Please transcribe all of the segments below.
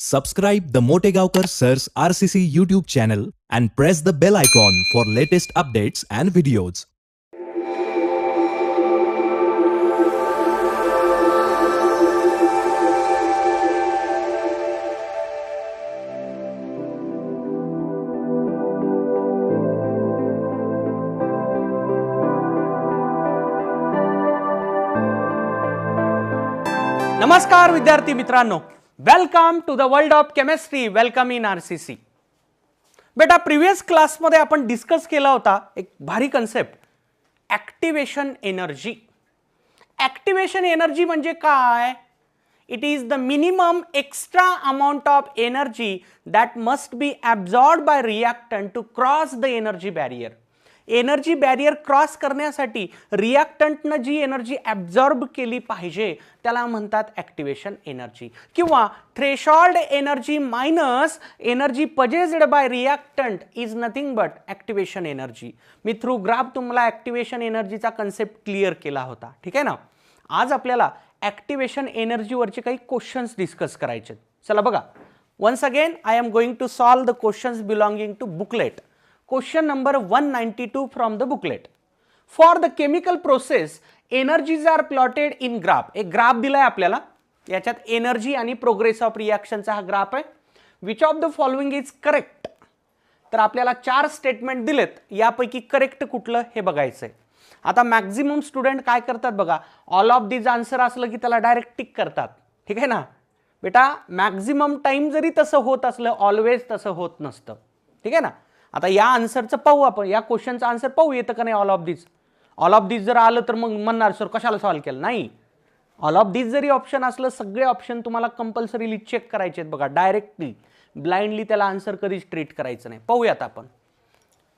Subscribe the Motegaonkar Sir's RCC YouTube channel and press the bell icon for latest updates and videos. नमस्कार विद्यार्थी मित्रांनो, welcome to the world of chemistry. Welcome in RCC. बेटा previous क्लासमध्ये आपण discuss केला होता एक भारी concept, activation energy. Activation energy म्हणजे काय? It is the minimum extra amount of energy that must be absorbed by reactant to cross the energy barrier. Energy barrier cross करण्यासाठी रिॲक्टंटनं जी एनर्जी ॲब्झॉर्ब केली पाहिजे त्याला म्हणतात ॲक्टिवेशन एनर्जी, किंवा threshold energy minus energy possessed by reactant is nothing but activation energy. Me through graph तुम्हाला activation एनर्जीचा concept clear केला होता, ठीक आहे ना. आज आपल्याला ॲक्टिवेशन एनर्जीवरचे काही क्वेश्चन्स डिस्कस करायचे. चला बघा, once again I am going to solve the questions belonging to booklet. Question number 192 from the booklet. For the chemical process, energies are plotted in graph. एक ग्राफ दिलाय आपल्याला, याच्यात एनर्जी आणि progress of रिॲक्शनचा हा graph आहे. Which of the following is correct? तर आपल्याला 4 statement दिलेत, यापैकी करेक्ट कुठलं हे बघायचंय. आता मॅक्झिमम स्टुडंट काय करतात बघा, ऑल ऑफ दिस आन्सर असलं की त्याला डायरेक्ट टिक करतात, ठीक आहे ना. बेटा मॅक्झिमम टाइम जरी तसं होत असलं, ऑलवेज तसं होत नसतं, ठीक आहे ना. आता या आन्सरचं पाहू आपण, या क्वेश्चनचं आन्सर पाहू येतं का नाही. ऑल ऑफ दिस जर आलं तर मग म्हणणार सर कशाला सॉल्व केलं. नाही, ऑल ऑफ दिस जरी ऑप्शन असलं, सगळे ऑप्शन तुम्हाला कंपल्सरीली चेक करायचे आहेत बघा. डायरेक्टली ब्लाइंडली त्याला आन्सर कधीच ट्रीट करायचं नाही. पाहूयात आपण.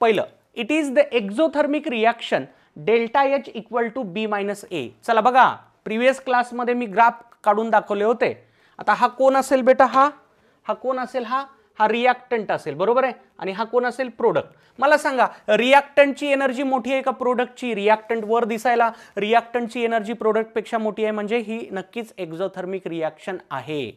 पहिलं, it is the exothermic reaction delta H equal to B minus A. चला बघा, प्रिव्हियस क्लासमध्ये मी ग्राफ काढून दाखवले होते. आता हा कोण असेल बेटा? हा कोण असेल? हा रिॲक्टंट असेल, बरोबर आहे. आणि हा कोण असेल? प्रोडक्ट. मला सांगा, रिॲक्टंटची एनर्जी मोठी आहे का प्रोडक्टची? रिॲक्टंट वर दिसायला रिॲक्टंटची एनर्जी प्रोडक्टपेक्षा मोठी आहे, म्हणजे ही नक्कीच एक्झोथर्मिक रिॲक्शन आहे.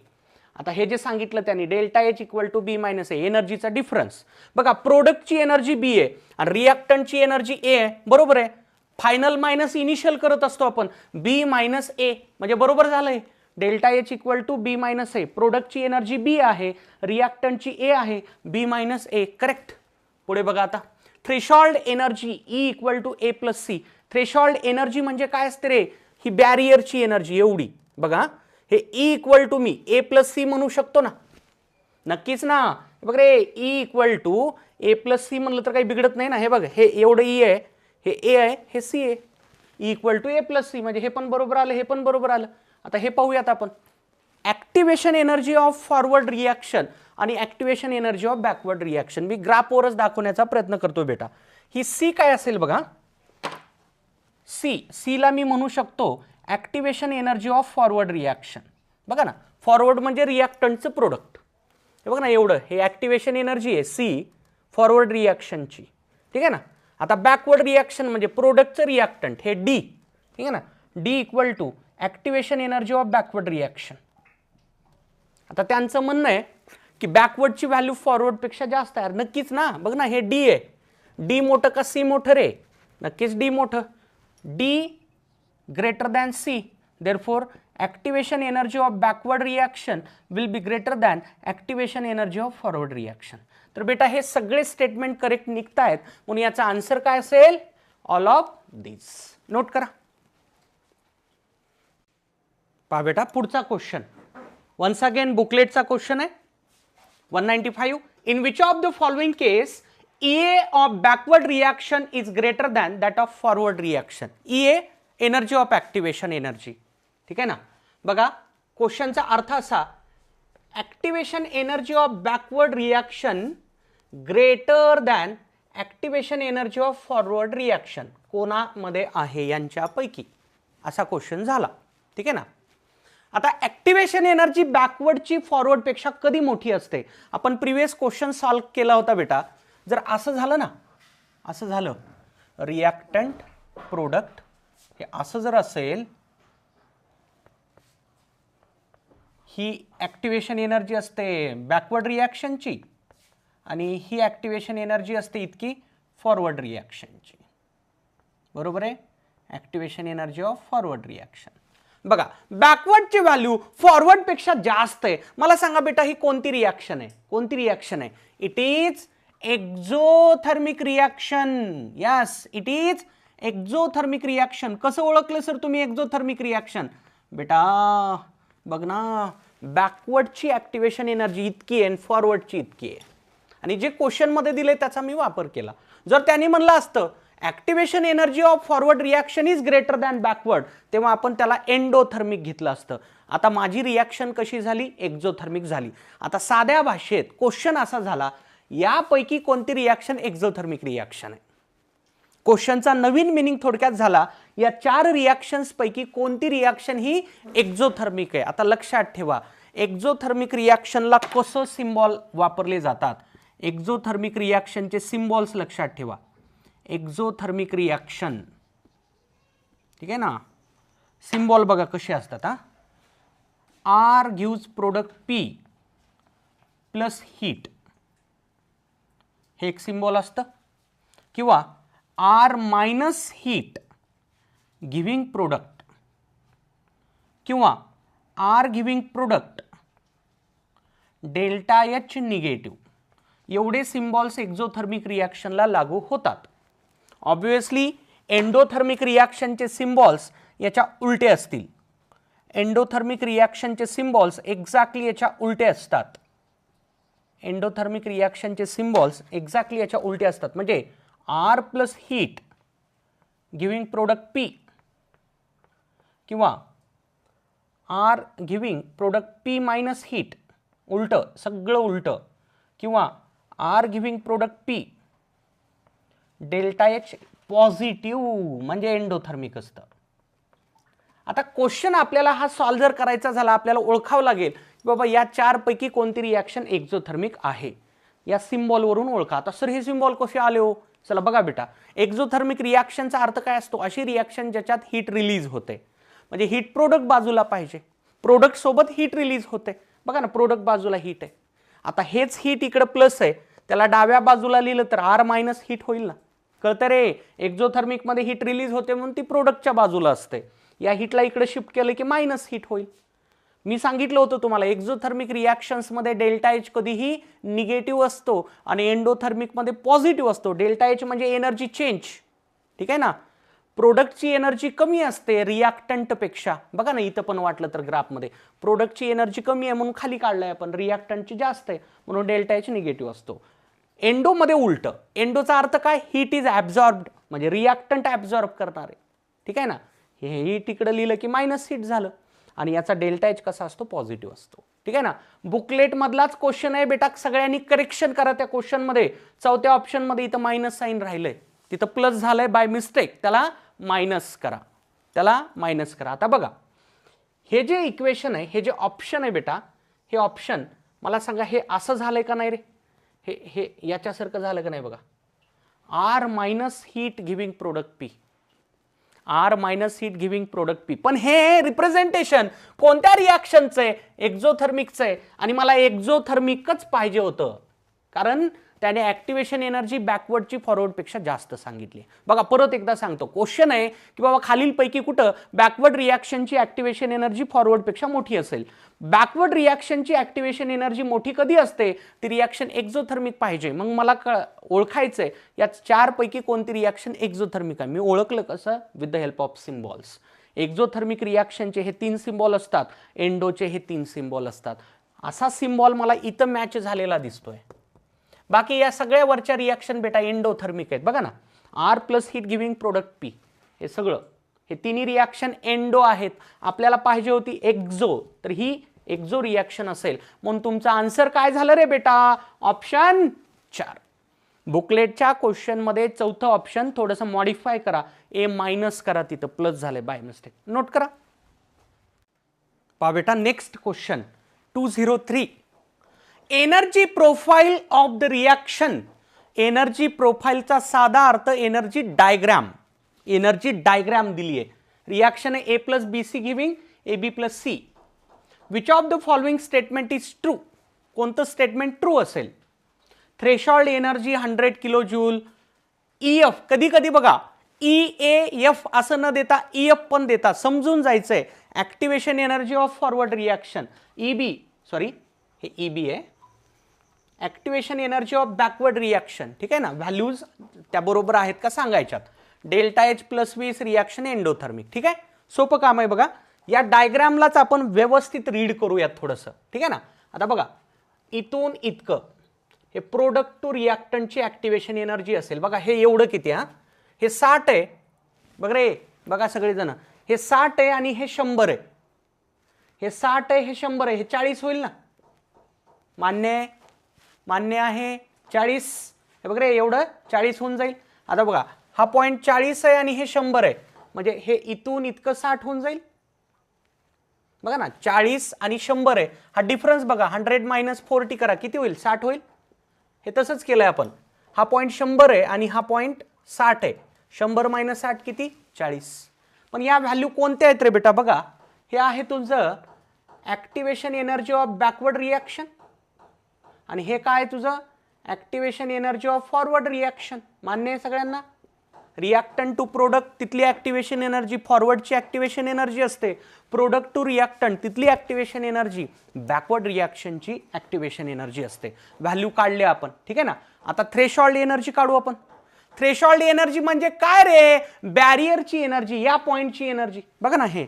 आता हे जे सांगितलं त्यांनी, delta H equal to B minus A, एनर्जीचा डिफरन्स बघा. प्रोडक्टची एनर्जी बी आहे आणि रिॲक्टंटची एनर्जी ए आहे, बरोबर आहे. फायनल मायनस इनिशियल करत असतो आपण, बी मायनस ए, म्हणजे बरोबर झालंय. Delta H equal to B minus A, प्रोडक्टची एनर्जी बी आहे, रिॲक्टंटची ए आहे, बी मायनस ए, करेक्ट. पुढे बघा आता, threshold energy E equal to A plus C. Threshold energy म्हणजे काय असते रे? ही बॅरियरची एनर्जी एवढी बघा. हे ई इक्वल टू मी ए प्लस सी म्हणू शकतो ना, नक्कीच ना. बघ रे, E equal to A plus C म्हणलं तर काही बिघडत नाही ना. हे बघ, हे एवढं ई आहे, हे ए आहे, हे सी आहे. E equal to A plus C म्हणजे हे पण बरोबर आलं, हे पण बरोबर आलं. आता हे पाहूयात आपण, activation energy of forward reaction आणि activation energy of backward reaction. मी ग्राफवरच दाखवण्याचा प्रयत्न करतो बेटा. ही सी काय असेल बघा, सीला मी म्हणू शकतो activation energy of forward reaction. बघा ना, फॉरवर्ड म्हणजे रिॲक्टंटचं प्रोडक्ट. हे बघा ना, एवढं हे ॲक्टिवेशन एनर्जी आहे सी फॉरवर्ड रिॲक्शनची, ठीक आहे ना. आता बॅकवर्ड रिॲक्शन म्हणजे प्रोडक्टचं रिॲक्टंट हे डी, ठीक आहे ना. D equal to activation energy of backward reaction. आता त्यांचं म्हणणं आहे की बॅकवर्डची व्हॅल्यू फॉरवर्डपेक्षा जास्त आहे. नक्कीच ना, बघ ना, हे डी आहे. डी मोठं का सी मोठं रे? नक्कीच डी मोठं. D greater than C, therefore activation energy of backward reaction will be greater than activation energy of forward reaction. तर बेटा हे सगळे स्टेटमेंट करेक्ट निघत आहेत, म्हणून याचा आन्सर काय असेल? All of this. नोट करा. पहा बेटा, पुढचा क्वेश्चन वन्स अगेन बुकलेटचा क्वेश्चन आहे. 195. In which of the following case EA of backward reaction is greater than that of forward reaction. EA energy of activation energy, ठीक आहे ना. बघा, क्वेश्चनचा अर्थ असा, activation energy of backward reaction greater than activation energy of forward reaction कोणामध्ये आहे यांच्यापैकी, असा क्वेश्चन झाला, ठीक आहे ना. आता ॲक्टिवेशन एनर्जी बॅकवर्डची फॉरवर्डपेक्षा कधी मोठी असते? आपण प्रिव्हियस क्वेश्चन सॉल्व्ह केला होता बेटा. जर असं झालं ना, असं झालं रिॲक्टंट प्रोडक्ट हे असं जर असेल, ही ॲक्टिवेशन एनर्जी असते बॅकवर्ड रिॲक्शनची आणि ही ॲक्टिवेशन एनर्जी असते इतकी फॉरवर्ड रिॲक्शनची. बरोबर आहे. Activation energy of forward reaction. बघा बॅकवर्डची व्हॅल्यू फॉरवर्डपेक्षा जास्त आहे. मला सांगा बेटा ही कोणती रिॲक्शन आहे? कोणती रिॲक्शन आहे? It is exothermic reaction. Yes, it is exothermic reaction. कसं ओळखलं सर तुम्ही एक्झोथर्मिक रिॲक्शन? बेटा बघ ना, बॅकवर्डची ॲक्टिवेशन एनर्जी इतकी आहे आणि फॉरवर्डची इतकी आहे. आणि जे क्वेश्चनमध्ये दिले त्याचा मी वापर केला. जर त्यांनी म्हणलं असतं activation energy of forward reaction is greater than backward, तेव्हा आपण त्याला एंडोथर्मिक घेतलं असतं. आता माझी रिॲक्शन कशी झाली? एक्झोथर्मिक झाली. आता साध्या भाषेत क्वेश्चन असा झाला, यापैकी कोणती रिॲक्शन एक्झोथर्मिक रिॲक्शन आहे? क्वेश्चनचा नवीन मिनिंग थोडक्यात झाला, या 4 रिॲक्शन्स पैकी कोणती रिॲक्शन ही एक्झोथर्मिक आहे? आता लक्षात ठेवा, एक्झोथर्मिक रिॲक्शनला कसं सिम्बॉल वापरले जातात? एक्झोथर्मिक रिॲक्शनचे सिम्बॉल्स लक्षात ठेवा. एक्झोथर्मिक रिॲक्शन, ठीक आहे ना, सिम्बॉल बघा कसे असतात. R gives product P plus heat, हे एक सिम्बॉल असतं. किंवा R minus heat giving product, किंवा R giving product delta H negative. एवढे सिम्बॉल्स एक्झोथर्मिक रिॲक्शनला लागू होतात. ऑब्वियसली एंडोथर्मिक रिॲक्शनचे सिम्बॉल्स याच्या उलटे असतील. एंडोथर्मिक रिॲक्शनचे सिम्बॉल्स एक्झॅक्टली याच्या उलटे असतात. एंडोथर्मिक रिॲक्शनचे सिम्बॉल्स एक्झॅक्टली याच्या उलटे असतात. म्हणजे R plus heat giving product P, किंवा R giving product P minus heat, उलटं, सगळं उलटं. किंवा R giving product P delta H positive, म्हणजे एंडोथर्मिक असतं. आता क्वेश्चन आपल्याला हा सॉल्व जर करायचा झाला, आपल्याला ओळखावं लागेल की बाबा या 4 पैकी कोणती रिॲक्शन एक्झोथर्मिक आहे. या सिम्बॉलवरून ओळखा. आता सर हे सिम्बॉल कसे आले हो? चला बघा बेटा, एक्झोथर्मिक रिॲक्शनचा अर्थ काय असतो? अशी रिॲक्शन ज्याच्यात हीट रिलीज होते. म्हणजे हीट प्रोडक्ट बाजूला पाहिजे, प्रोडक्ट सोबत हीट रिलीज होते. बघा ना, प्रोडक्ट बाजूला हीट आहे. आता हेच हीट इकडे प्लस आहे, त्याला डाव्या बाजूला लिहिलं तर आर मायनस हीट होईल ना. कळतं रे? एक्झोथर्मिक मध्ये हीट रिलीज होते म्हणून ती प्रोडक्टच्या बाजूला असते. या हीटला इकडे शिफ्ट केलं की मायनस हीट होईल. मी सांगितलं होतं तुम्हाला एक्झोथर्मिक रिॲक्शन्स मध्ये डेल्टा एच कधीही निगेटिव्ह असतो आणि एंडोथर्मिक मध्ये पॉझिटिव्ह असतो. डेल्टा एच म्हणजे एनर्जी चेंज, ठीक आहे ना. प्रोडक्टची एनर्जी कमी असते रिॲक्टंट पेक्षा. बघा ना, इथं पण वाटलं तर ग्राफमध्ये प्रोडक्टची एनर्जी कमी आहे म्हणून खाली काढलाय आपण, रिॲक्टंटची जास्त आहे म्हणून डेल्टा एच निगेटिव्ह असतो. एंडोमध्ये उलट. एंडोचा अर्थ काय? हीट इज ॲब्झॉर्ब्ड, म्हणजे रिॲक्टंट ॲब्झॉर्ब करणार आहे, ठीक आहे ना. हे हीट इकडे लिहिलं की मायनस हीट झालं आणि याचा डेल्टा एच कसा असतो? पॉझिटिव्ह असतो, ठीक आहे ना. बुकलेट मधलाच क्वेश्चन आहे बेटा, सगळ्यांनी करेक्शन करा त्या क्वेश्चन मध्ये. 4थ्या ऑप्शन मध्ये इथं मायनस साईन राहिलंय, तिथं प्लस झालंय बाय मिस्टेक, त्याला मायनस करा, त्याला मायनस करा. आता बघा, हे जे इक्वेशन आहे, हे जे ऑप्शन आहे बेटा, हे ऑप्शन मला सांगा हे असं झालंय का नाही रे? हे याच्यासारखं झालं का नाही? बघा, R minus heat giving product P, R minus heat giving product P. पण हे रिप्रेझेंटेशन कोणत्या रिॲक्शनचं आहे? एक्झोथर्मिकचं आहे. आणि मला एक्झोथर्मिकच पाहिजे होतं, कारण त्याने ॲक्टिवेशन एनर्जी बॅकवर्डची फॉरवर्डपेक्षा जास्त सांगितली. बघा परत एकदा सांगतो, क्वेश्चन आहे की बाबा खालीलपैकी कुठं बॅकवर्ड रिॲक्शनची ॲक्टिवेशन एनर्जी फॉरवर्डपेक्षा मोठी असेल? बॅकवर्ड रिॲक्शनची ॲक्टिवेशन एनर्जी मोठी कधी असते? ती रिॲक्शन एक्झोथर्मिक पाहिजे. मग मला ओळखायचंय या 4 पैकी कोणती रिॲक्शन एक्झोथर्मिक आहे. मी ओळखलं कसं? With the help of symbols. Exothermic रिॲक्शनचे हे 3 सिम्बॉल असतात, एंडोचे हे 3 सिम्बॉल असतात. असा सिम्बॉल मला इथं मॅच झालेला दिसतोय. बाकी या सगळ्या वरच्या रिॲक्शन बेटा एंडोथर्मिक आहेत. बघा ना, R plus heat giving product P, हे सगळं हे तिन्ही रिॲक्शन एंडो आहेत. आपल्याला पाहिजे होती एक्झो, तर ही एक्झो रिॲक्शन असेल. म्हणून तुमचा आन्सर काय झालं रे बेटा? ऑप्शन 4. बुकलेटच्या क्वेश्चन मध्ये 4थं ऑप्शन थोडंसं मॉडिफाय करा, ए मायनस करा, तिथं प्लस झालंय बाय मिस्टेक, नोट करा. पहा बेटा, next question 203. Energy profile of the reaction. Energy प्रोफाइलचा साधा अर्थ एनर्जी डायग्राम. एनर्जी डायग्राम दिली आहे. रिॲक्शन आहे A plus B C giving A B plus C. Which of the following statement is true, कोणतं स्टेटमेंट ट्रू असेल. Threshold energy 100 kilo joule. EF कधी कधी बघा EAF असं न देता EF पण देता, समजून जायचंय. Activation energy of forward reaction EB, sorry हे EB आहे. Activation energy of backward reaction, ठीक आहे ना, व्हॅल्यूज त्याबरोबर आहेत का सांगायच्यात. Delta H plus 20 reaction endothermic. ठीक आहे, सोपं काम आहे बघा. या डायग्रामलाच आपण व्यवस्थित रीड करूयात थोडंसं, ठीक आहे ना. आता बघा इथून इतकं हे प्रोडक्ट टू रिॲक्टंटची ऍक्टिव्हेशन एनर्जी असेल. बघा हे एवढं किती, हा हे 60 आहे बघ रे, बघा सगळेजण, हे 60 आहे आणि हे 100 आहे. हे 60 आहे, हे 100 आहे, हे 40 होईल ना. मान्य आहे, मान्य आहे. 40 हे बघ रे, एवढं 40 होऊन जाईल. आता बघा हा पॉईंट 40 आहे आणि हे 100 आहे, म्हणजे हे इथून इतकं 60 होऊन जाईल. बघा ना 40 आणि 100 आहे, हा डिफरन्स बघा. 100 - 40 करा, किती होईल? 60 होईल. हे तसंच केलंय आपण. हा पॉईंट 100 आहे आणि हा पॉईंट 60 आहे. 100 - 60 किती? 40. पण या व्हॅल्यू कोणत्या आहेत रे बेटा? बघा हे आहे तुझं activation energy of backward reaction आणि हे काय आहे तुझं activation energy of forward reaction. मान्य आहे सगळ्यांना? रिॲक्टंट टू प्रोडक्ट तिथली ऍक्टिव्हेशन एनर्जी फॉरवर्डची ऍक्टिव्हेशन एनर्जी असते. प्रोडक्ट टू रिॲक्टंट तिथली ऍक्टिव्हेशन एनर्जी बॅकवर्ड रिॲक्शनची ऍक्टिव्हेशन एनर्जी असते. व्हॅल्यू काढले आपण, ठीक आहे ना. आता थ्रेशोल्ड एनर्जी काढू आपण. थ्रेशोल्ड एनर्जी म्हणजे काय रे? बॅरियरची एनर्जी, या पॉइंटची एनर्जी. बघा ना, हे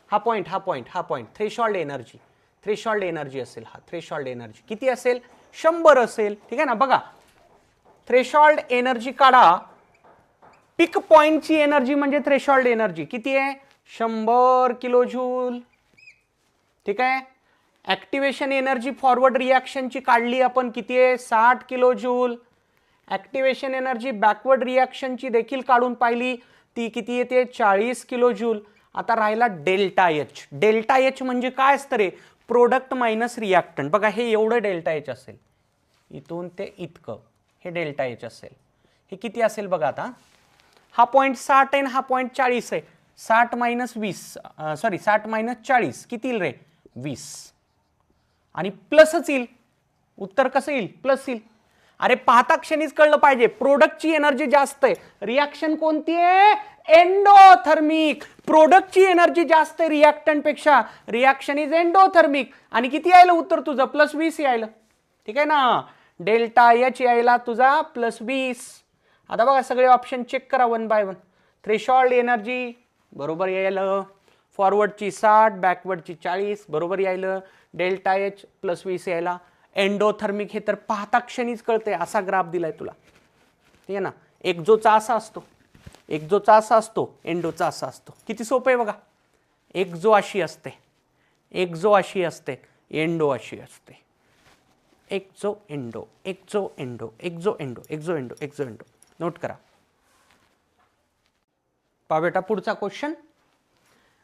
हा पॉइंट, हा पॉइंट, हा point, threshold energy. Threshold energy असेल, हा थ्रेशोल्ड एनर्जी किती असेल? 100 असेल, ठीक आहे ना. बघा थ्रेशोल्ड एनर्जी काढा. पिक पॉइंटची एनर्जी म्हणजे थ्रेशोल्ड एनर्जी किती आहे? 100 किलो जूल, ठीक आहे. ऍक्टिव्हेशन एनर्जी फॉरवर्ड रिॲक्शनची काढली आपण, किती आहे? 60 kilo joule. Activation energy backward रिॲक्शनची देखील काढून पाहिली, ती किती येते? 40 किलो जूल. आता राहिला डेल्टा एच. डेल्टा एच म्हणजे काय असतं रे? Product minus reactant. बघा हे एवढं डेल्टा एच असेल, इथून ते इतकं हे डेल्टा एच असेल. हे किती असेल बघा. आता हा पॉईंट 60 आहे, हा पॉईंट 40 आहे. 60 - 20 सॉरी 60 - 40 किती येईल रे? 20. आणि प्लसच येईल. उत्तर कसं येईल? प्लस येईल. अरे पाहता क्षणीच कळलं पाहिजे, प्रोडक्टची एनर्जी जास्त आहे. रिॲक्शन कोणती आहे? एंडोथर्मिक. प्रोडक्टची एनर्जी जास्त आहे रिॲक्टंट पेक्षा, रिॲक्शन इज एंडोथर्मिक. आणि किती यायला उत्तर तुझं? +20 यायला, ठीक आहे ना. डेल्टा एच यायला तुझा +20. आता बघा सगळे ऑप्शन चेक करा 1 बाय 1. थ्रेशोल्ड एनर्जी बरोबर यायला, फॉरवर्डची 60, बॅकवर्डची 40 बरोबर यायला, डेल्टा एच +20 यायला. एंडोथर्मिक हे तर पाहता क्षणीच कळते, असा ग्राफ दिलाय तुला, ठीक आहे ना. एक्झोचा असा असतो, एक्झोचा असा असतो, एंडोचा असा असतो. किती सोपं आहे बघा. एक्झो अशी असते, एक्झो अशी असते, एंडो अशी असते. Exo endo, exo endo, exo endo, exo endo, exo endo. Note करा. पहा बेटा पुढचा question.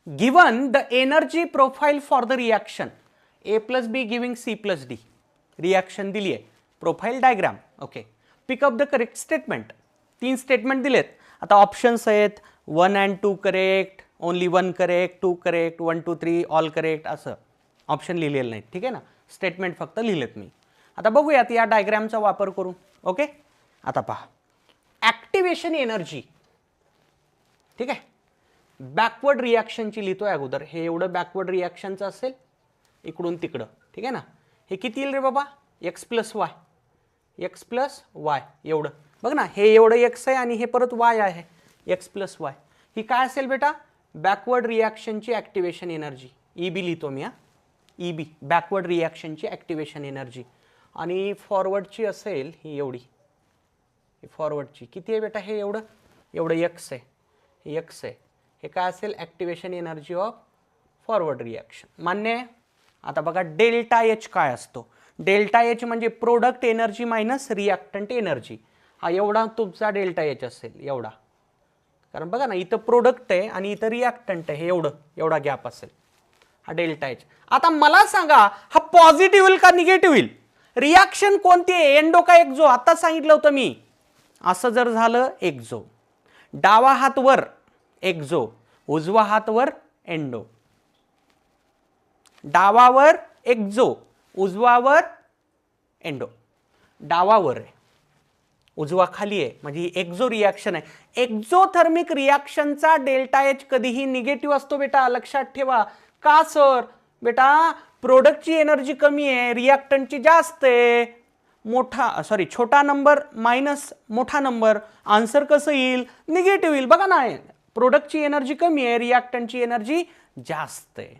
Given the energy profile for the reaction A + B giving C + D. रिॲक्शन दिली आहे, profile diagram. Okay, pick up the correct statement. 3 statement दिलेत. आता options आहेत 1 and 2 correct, only 1 correct, 2 correct, 1 2 3 all correct, असं ऑप्शन लिहिलेलं नाही, ठीक आहे ना. स्टेटमेंट फक्त लिहिलेत मी. आता बघूयात या डायग्रामचा वापर करून. ओके, आता पहा ऍक्टिव्हेशन एनर्जी, ठीक आहे. बॅकवर्ड रिॲक्शनची लिहितोय अगोदर. हे एवढं बॅकवर्ड रिॲक्शनचं असेल, इकडून तिकडं, ठीक आहे ना. हे किती येईल रे बाबा? x + y, x + y एवढं. बघ ना, हे एवढं x आहे आणि हे परत y आहे, x + y. ही काय असेल बेटा? बॅकवर्ड रिॲक्शनची ऍक्टिव्हेशन एनर्जी. EB लिहितो मी, हा EB बॅकवर्ड रिॲक्शनची ऍक्टिव्हेशन एनर्जी. आणि फॉरवर्डची असेल ही एवढी. फॉरवर्डची किती आहे बेटा? हे एवढं, एवढं x आहे, हे x आहे. हे काय असेल? Activation energy of forward reaction. मान्य आहे? आता बघा डेल्टा एच काय असतो? डेल्टा एच म्हणजे product energy minus reactant energy. हा एवढा तुमचा डेल्टा एच असेल, एवढा. कारण बघा ना, इथं प्रोडक्ट आहे आणि इथं रिॲक्टंट आहे, हे एवढा गॅप असेल, हा डेल्टा एच. आता मला सांगा हा पॉझिटिव्ह होईल का निगेटिव्ह होईल? रिॲक्शन कोणती आहे? एंडो का एक्झो? आता सांगितलं होतं मी. असं जर झालं एक्झो, डावा हात वर एक्झो, उजवा हात वर एंडो. डावावर Exo, उजवावर endo. डावावर आहे, उजवा खाली आहे, म्हणजे ही एक्झो रिॲक्शन आहे. एक्झोथर्मिक रिॲक्शनचा डेल्टा एच कधीही निगेटिव्ह असतो बेटा, लक्षात ठेवा. का सर? बेटा प्रोडक्टची एनर्जी कमी आहे, रिॲक्टंटची जास्त आहे. छोटा नंबर मायनस मोठा नंबर, आन्सर कसं येईल? निगेटिव्ह येईल. बघा ना, प्रोडक्टची एनर्जी कमी आहे, रिॲक्टंटची एनर्जी जास्त आहे.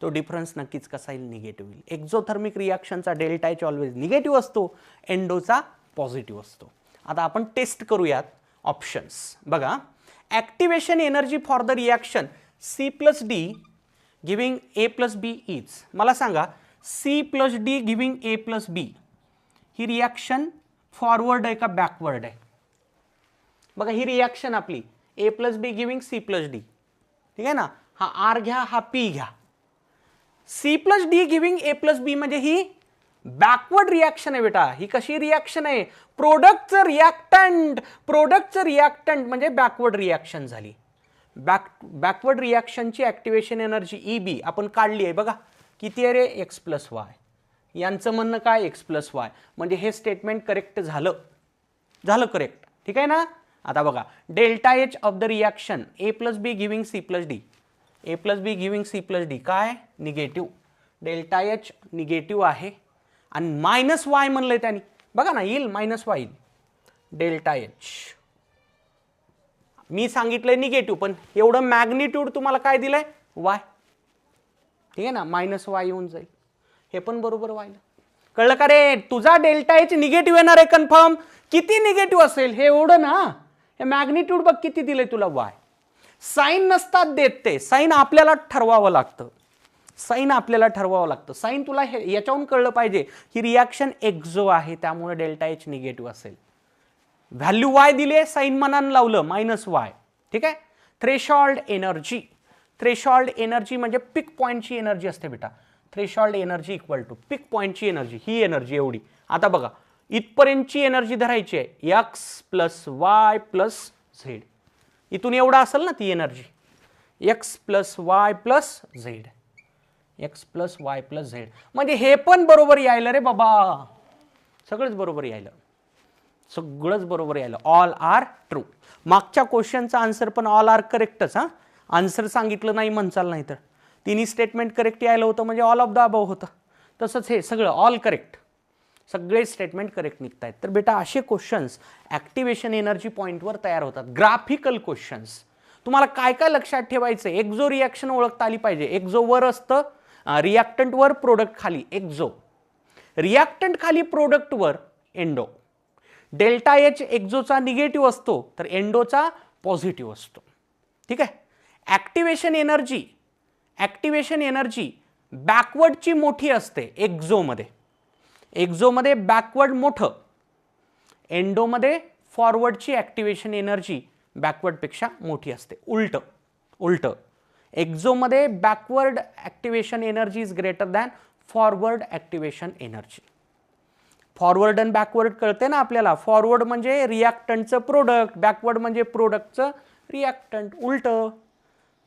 तो डिफरन्स नक्कीच कसा येईल? निगेटिव्ह येईल. एक्झोथर्मिक रिॲक्शनचा डेल्टा एच ऑलवेज निगेटिव्ह असतो, एंडोचा पॉझिटिव्ह असतो. आता आपण टेस्ट करूयात ऑप्शन्स. बघा, activation energy for the reaction C + D giving A + B is. मला सांगा, C + D giving A + B he reaction forward आहे का बॅकवर्ड आहे? बघा, ही रिॲक्शन आपली A + B giving C + D, ठीक आहे ना. हा R घ्या, हा P घ्या. C + D giving A + B म्हणजे ही बॅकवर्ड रिॲक्शन आहे बेटा. ही कशी रिॲक्शन आहे? प्रोडक्टचं रिॲक्टंट म्हणजे बॅकवर्ड रिॲक्शन झाली. बॅकवर्ड रिॲक्शनची ॲक्टिवेशन एनर्जी EB आपण काढली आहे. बघा किती आहे रे? X + Y. यांचं म्हणणं काय? X + Y. म्हणजे हे स्टेटमेंट करेक्ट झालं करेक्ट, ठीक आहे ना. आता बघा, delta H of the reaction A + B giving C + D, A + B giving C + D काय? निगेटिव्ह. डेल्टा एच निगेटिव्ह आहे आणि -Y म्हणलंय त्यांनी. बघा ना, येईल -Y येईल. डेल्टा एच मी सांगितलंय निगेटिव्ह, पण एवढं मॅग्निट्यूड तुम्हाला काय दिलंय? Y, ठीक आहे ना. -Y येऊन जाईल. हे पण बरोबर व्हायला. कळलं का रे? तुझा डेल्टा एच निगेटिव्ह येणार आहे कन्फर्म. किती निगेटिव्ह असेल हे एवढं ना. हे मॅग्निट्यूड बघ किती दिलंय तुला Y. साईन नसतात देत ते, साईन आपल्याला ठरवावं लागतं. साईन तुला याच्यावरून कळलं पाहिजे. ही रिॲक्शन एक्झो आहे, त्यामुळे डेल्टा एच निगेटिव्ह असेल. व्हॅल्यू Y दिली आहे, साईन मनानं लावलं -Y, ठीक आहे. थ्रेशोल्ड एनर्जी म्हणजे पिक पॉईंटची एनर्जी असते बेटा. थ्रेशोल्ड एनर्जी इक्वल टू पिक पॉईंटची एनर्जी, ही एनर्जी एवढी. आता बघा, इथपर्यंतची एनर्जी धरायची आहे X + Y + Z. इथून एवढा असेल ना ती energy, X + Y + Z, X + Y + Z. म्हणजे हे पण बरोबर यायला रे बाबा, सगळंच बरोबर यायलं. All are true. मागच्या क्वेश्चनचा आन्सर पण ऑल आर करेक्टच. आन्सर सांगितलं नाही म्हणचाल, नाही तर तिन्ही स्टेटमेंट करेक्ट यायला होतं म्हणजे ऑल ऑफ द अबव होतं. तसंच हे सगळं ऑल करेक्ट, सगळे स्टेटमेंट करेक्ट निघत आहेत. तर बेटा असे क्वेश्चन्स ॲक्टिवेशन एनर्जी पॉईंटवर तयार होतात. Graphical questions. तुम्हाला काय काय लक्षात ठेवायचं? एक्झो रिॲक्शन ओळखता आली पाहिजे. एक्झो वर असतं, रिॲक्टंट वर, प्रोडक्ट खाली. एक्झो रिॲक्टंट खाली, प्रोडक्ट वर एंडो. डेल्टा एच एक्झोचा निगेटिव्ह असतो तर एंडोचा पॉझिटिव्ह असतो, ठीक आहे. ॲक्टिवेशन एनर्जी बॅकवर्डची मोठी असते एक्झोमध्ये बॅकवर्ड मोठं, एंडोमध्ये फॉरवर्डची ॲक्टिवेशन एनर्जी बॅकवर्डपेक्षा मोठी असते. उलट एक्झोमध्ये backward activation energy is greater than forward activation energy. Forward आणि बॅकवर्ड कळते ना आपल्याला. फॉरवर्ड म्हणजे रिॲक्टंटचं प्रोडक्ट, बॅकवर्ड म्हणजे प्रोडक्टचं रिॲक्टंट, उलट,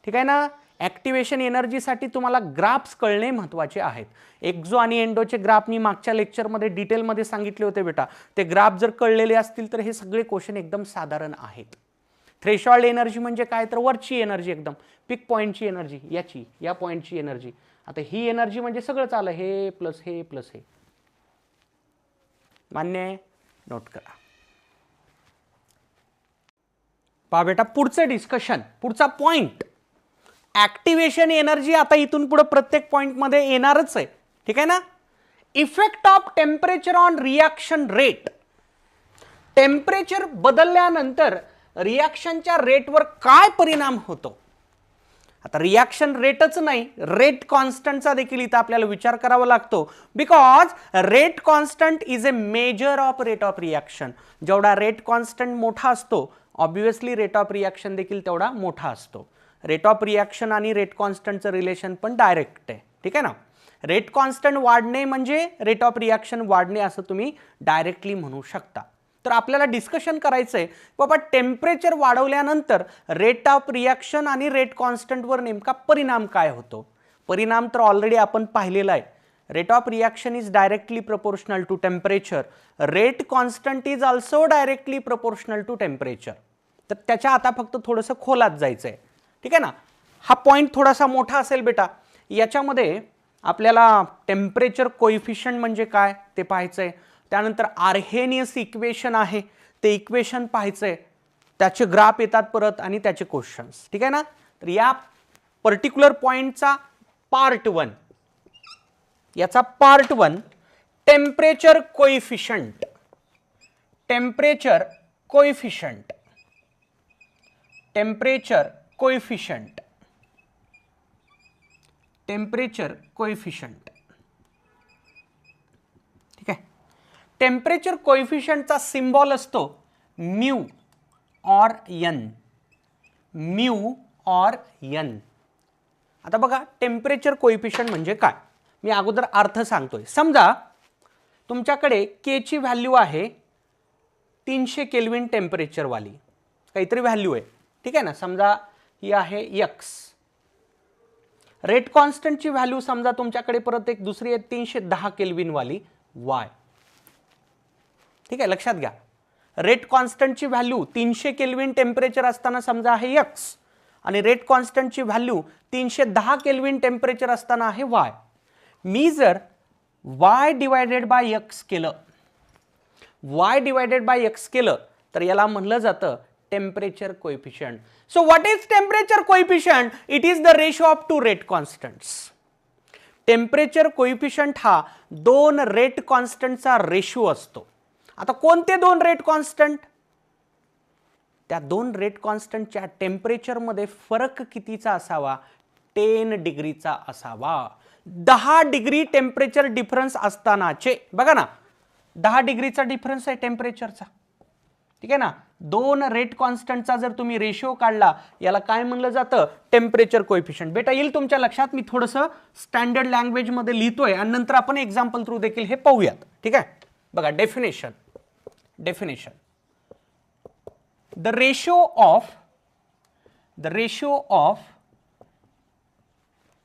ठीक आहे ना. ॲक्टिवेशन एनर्जीसाठी तुम्हाला ग्राफ्स कळणे महत्त्वाचे आहेत. एक्झो आणि एंडोचे ग्राफ मी मागच्या लेक्चरमध्ये डिटेलमध्ये सांगितले होते बेटा. ते ग्राफ जर कळलेले असतील तर हे सगळे क्वेश्चन एकदम साधारण आहेत. थ्रेशोल्ड एनर्जी म्हणजे काय? तर वरची एनर्जी, एकदम पिक पॉईंटची एनर्जी, या पॉईंटची एनर्जी. आता ही एनर्जी म्हणजे सगळंच आलं, हे प्लस हे प्लस हे. मान्य आहे? नोट करा. पहा बेटा, पुढचं डिस्कशन, पुढचा पॉइंट ऍक्टिवेशन एनर्जी. आता इथून पुढे प्रत्येक पॉइंट मध्ये येणारच आहे, ठीक आहे ना. Effect of temperature on reaction rate. Temperature बदलल्यानंतर रिॲक्शनच्या रेटवर काय परिणाम होतो? आता रिॲक्शन रेटच नाही, रेट कॉन्स्टंटचा देखील इथं आपल्याला विचार करावा लागतो. Because rate constant is a measure of rate of reaction. जेवढा रेट कॉन्स्टंट मोठा असतो, ऑब्व्हियसली रेट ऑफ रिॲक्शन देखील तेवढा मोठा असतो. रेट ऑफ रिॲक्शन आणि रेट कॉन्स्टंटचं रिलेशन पण डायरेक्ट आहे, ठीक आहे ना. रेट कॉन्स्टंट वाढणे म्हणजे रेट ऑफ रिॲक्शन वाढणे असं तुम्ही डायरेक्टली म्हणू शकता. तर आपल्याला डिस्कशन करायचं आहे बाबा, टेम्परेचर वाढवल्यानंतर रेट ऑफ रिॲक्शन आणि रेट कॉन्स्टंटवर नेमका परिणाम काय होतो. परिणाम तर ऑलरेडी आपण पाहिलेला आहे. Rate of reaction is directly proportional to temperature. Rate constant is also directly proportional to temperature. तर त्याच्या आता फक्त थोडंसं खोलात जायचं आहे. ठीक आहे ना. हा पॉईंट थोडासा मोठा असेल बेटा. याच्यामध्ये आपल्याला टेम्परेचर कोइफिशियंट म्हणजे काय ते पाहायचं आहे. त्यानंतर आर्हेनियस इक्वेशन आहे ते इक्वेशन पाहायचं आहे. त्याचे ग्राफ येतात परत आणि त्याचे क्वेश्चन्स. ठीक आहे ना. तर या पर्टिक्युलर पॉईंटचा पार्ट 1, याचा part 1 temperature coefficient. Temperature coefficient. Temperature coefficient. Temperature coefficient. ठीक आहे. टेम्परेचर कोइफिशियंटचा सिम्बॉल असतो म्यू और एन. म्यू और एन. आता बघा टेम्परेचर कोइफिशियंट म्हणजे काय, मी अगोदर अर्थ सांगतोय. समजा तुमच्याकडे के ची व्हॅल्यू आहे 300 केल्विन टेम्परेचर वाली काहीतरी व्हॅल्यू आहे. ठीक आहे ना. समजा ही आहे एक्स. रेट कॉन्स्टंटची व्हॅल्यू समजा तुमच्याकडे परत एक दुसरी आहे 310 केल्विन वाली वाय. ठीक आहे, लक्षात घ्या. रेट कॉन्स्टंटची व्हॅल्यू 300 केल्विन टेम्परेचर असताना समजा आहे एक्स आणि रेट कॉन्स्टंटची व्हॅल्यू 310 केल्विन टेम्परेचर असताना आहे वाय. मी जर y डिवायडेड बाय एक्स केलं, y डिवायडेड बाय एक्स केलं तर याला म्हणलं जातं temperature coefficient. So what is temperature coefficient? It is the ratio of two rate constants. Temperature coefficient हा दोन रेट कॉन्स्टंटचा रेशो असतो. आता कोणते दोन रेट कॉन्स्टंट? त्या दोन रेट कॉन्स्टंटच्या टेम्परेचरमध्ये फरक कितीचा असावा? 10 डिग्रीचा असावा. 10 डिग्री टेम्परेचर डिफरन्स असतानाचे, बघा ना 10 डिग्रीचा डिफरन्स आहे टेम्परेचरचा. ठीक आहे ना. दोन रेट कॉन्स्टंटचा जर तुम्ही रेशिओ काढला याला काय म्हणलं जातं? Temperature coefficient. बेटा येईल तुमच्या लक्षात. मी थोडंसं स्टँडर्ड लँग्वेज मध्ये लिहितोय आणि नंतर आपण एक्झाम्पल थ्रू देखील हे पाहूयात. ठीक आहे. बघा definition. Definition. The ratio of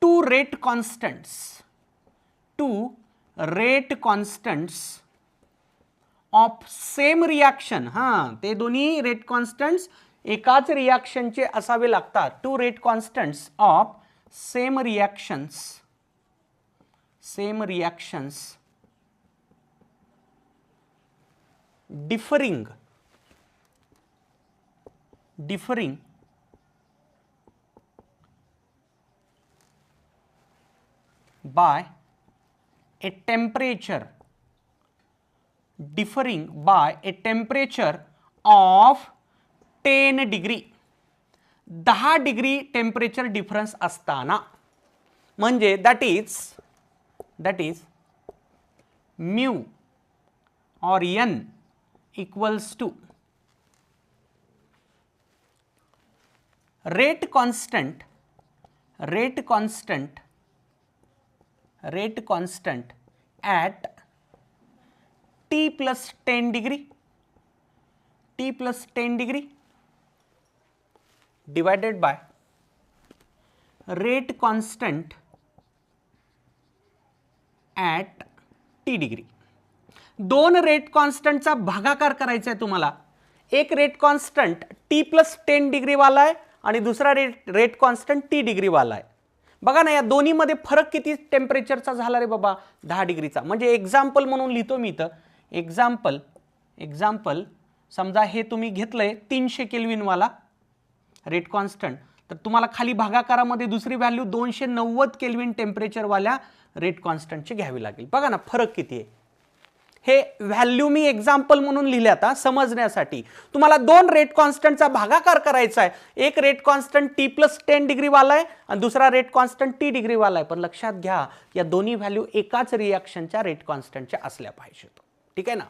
two rate constants of same reaction. ते दोन्ही रेट कॉन्स्टंट्स एकाच रिॲक्शनचे असावे लागतात. Two rate constants of same reactions differing by a temperature of 10 degree. 10 degree temperature difference असताना, म्हणजे दॅट इज म्यू और N equals to rate constant at t plus 10 degree divided by rate constant at t degree. दोन rate कॉन्स्टंटचा भागाकार करायचा आहे तुम्हाला. एक rate constant t plus 10 degree वाला आहे आणि दुसरा रेट कॉन्स्टंट t डिग्री वाला आहे. बघा ना या दोन्हीमध्ये फरक किती टेम्परेचरचा झाला रे बाबा? 10 डिग्रीचा. म्हणजे एक्झाम्पल म्हणून लिहितो मी इथं. एक्झाम्पल समजा हे तुम्ही घेतलंय 300 केल्विन वाला रेट कॉन्स्टंट, तर तुम्हाला खाली भागाकारामध्ये दुसरी व्हॅल्यू 290 केल्विन टेम्परेचर वाल्या रेट कॉन्स्टंटची घ्यावी लागेल. बघा ना फरक किती आहे. हे व्हॅल्यू मी एक्झाम्पल म्हणून लिहिले आता समजण्यासाठी. तुम्हाला दोन रेट कॉन्स्टंटचा भागाकार करायचा आहे. एक rate constant t plus 10 degree वाला आहे आणि दुसरा रेट कॉन्स्टंट t डिग्री वाला आहे. पण लक्षात घ्या या दोन्ही व्हॅल्यू एकाच रिॲक्शनच्या रेट कॉन्स्टंटच्या असल्या पाहिजेत. ठीक आहे ना.